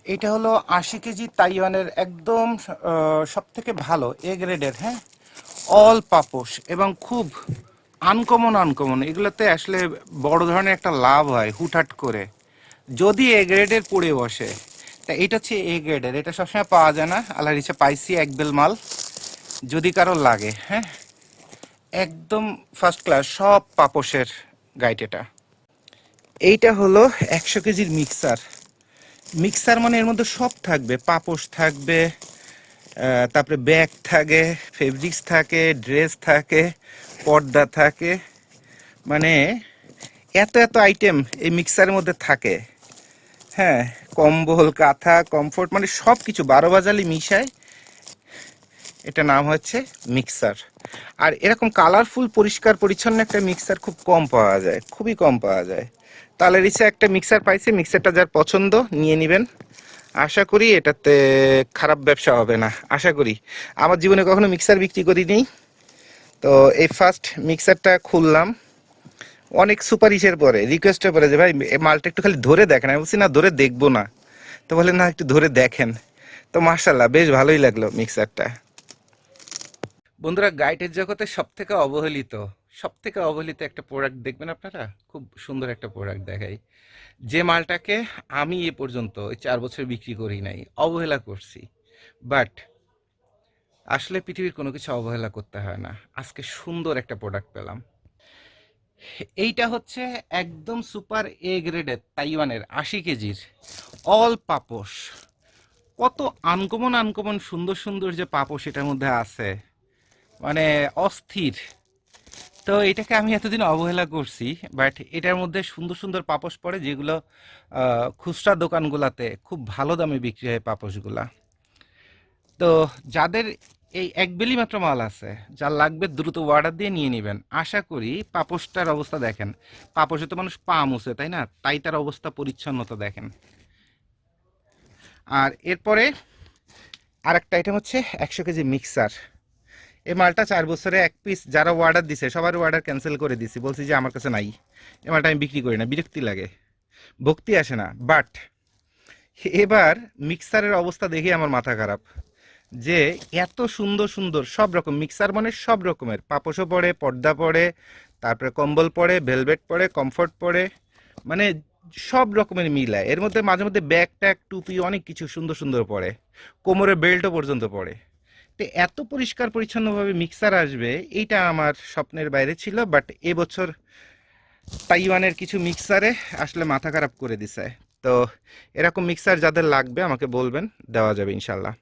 এটা হলো 80 কেজি তাইওয়ানের একদম সব থেকে ভালো এ গ্রেডের, হ্যাঁ, অল পাপোশ এবং খুব আনকমন আনকমন। এগুলোতে আসলে বড় ধরনের একটা লাভ হয় হুটহাট করে যদি এ গ্রেডের পড়ে বসে। তা এটা হচ্ছে এ গ্রেডের, এটা সবসময় পাওয়া যায় না, আল্লাহর ইচ্ছা পাইছি এক বেল মাল, যদি কারো লাগে। হ্যাঁ, একদম ফার্স্ট ক্লাস সব পাপোশের গাইড এটা। এইটা হলো 100 কেজির মিক্সার। মিক্সার মানে এর মধ্যে সব থাকবে, পাপোশ থাকবে, তারপরে ব্যাগ থাকে, ফেব্রিক্স থাকে, ড্রেস থাকে, পর্দা থাকে, মানে এত এত আইটেম এই মিক্সারের মধ্যে থাকে। হ্যাঁ, কম্বল, কাঁথা, কমফোর্ট, মানে সব কিছু 12 বাজালি মিশায়, এটা নাম হচ্ছে মিক্সার। আর এরকম কালারফুল পরিষ্কার পরিচ্ছন্ন একটা মিক্সার খুব কম পাওয়া যায়, খুবই কম পাওয়া যায়। তাহলে রিসে একটা মিক্সার পাইছে, মিক্সারটা যার পছন্দ নিয়ে নেবেন। আশা করি এটাতে খারাপ ব্যবসা হবে না, আশা করি। আমার জীবনে কখনো মিক্সার বিক্রি করিনি, তো এই ফার্স্ট মিক্সারটা খুললাম অনেক সুপারিশের পরে, রিকোয়েস্টের পরে, যে ভাই এই মালটা একটু খালি ধরে দেখেন। আমি বলছি না, ধরে দেখবো না। তো বললেন না, একটু ধরে দেখেন। তো মার্শাল্লাহ বেশ ভালোই লাগলো মিক্সারটা। বন্ধুরা, গাইডের জগতে সব থেকে অবহেলিত একটা প্রোডাক্ট দেখবেন আপনারা, খুব সুন্দর একটা প্রোডাক্ট দেখাই, যে মালটাকে আমি এ পর্যন্ত 4 বছর বিক্রি করি নাই, অবহেলা করছি। বাট আসলে পৃথিবীর কোনো কিছু অবহেলা করতে হয় না। আজকে সুন্দর একটা প্রোডাক্ট পেলাম। এইটা হচ্ছে একদম সুপার এ গ্রেডের তাইওয়ানের 80 কেজির অল পাপোশ। কত আনকমন আনকমন সুন্দর সুন্দর যে পাপোশ এটার মধ্যে আছে, মানে অস্থির। তো এটাকে আমি এতদিন অবহেলা করছি, বাট এটার মধ্যে সুন্দর সুন্দর পাপোশ পড়ে, যেগুলো খুচরা দোকানগুলোতে খুব ভালো দামে বিক্রি হয় পাপোশগুলা। তো যাদের এই এক বেলি মাত্র মাল আছে, যার লাগবে দ্রুত অর্ডার দিয়ে নিয়ে নেবেন। আশা করি পাপোশটার অবস্থা দেখেন, পাপোশে তো মানুষ পা মুছে, তাই না? তাই তার অবস্থা, পরিচ্ছন্নতা দেখেন। আর এরপরে আরেকটা আইটেম হচ্ছে 100 কেজি মিক্সার। এই মালটা 4 বছরে এক পিস যারা অর্ডার দিছে সবার অর্ডার ক্যান্সেল করে দিছি, বলছি যে আমার কাছে নাই, এই মালটা আমি বিক্রি করি না, বিরক্তি লাগে, ভক্তি আসে না। বাট এবার মিক্সারের অবস্থা দেখে আমার মাথা খারাপ, যে এত সুন্দর সুন্দর সব রকম মিক্সার, মানে সব রকমের পাপোশও পড়ে, পর্দা পড়ে, তারপরে কম্বল পড়ে, ভেলভেট পড়ে, কমফোর্ট পড়ে, মানে সব রকমের মিলায়। এর মধ্যে মাঝে মধ্যে ব্যাগ ট্যাগ টুপি অনেক কিছু সুন্দর সুন্দর পড়ে, কোমরে বেল্টও পর্যন্ত পড়ে। তো এত পরিষ্কার পরিচ্ছন্নভাবে মিক্সার আসবে এইটা আমার স্বপ্নের বাইরে ছিল। বাট এবছর তাইওয়ানের কিছু মিক্সারে আসলে মাথা খারাপ করে দিছে। তো এরকম মিক্সার যাদের লাগবে আমাকে বলবেন, দেওয়া যাবে ইনশাল্লাহ।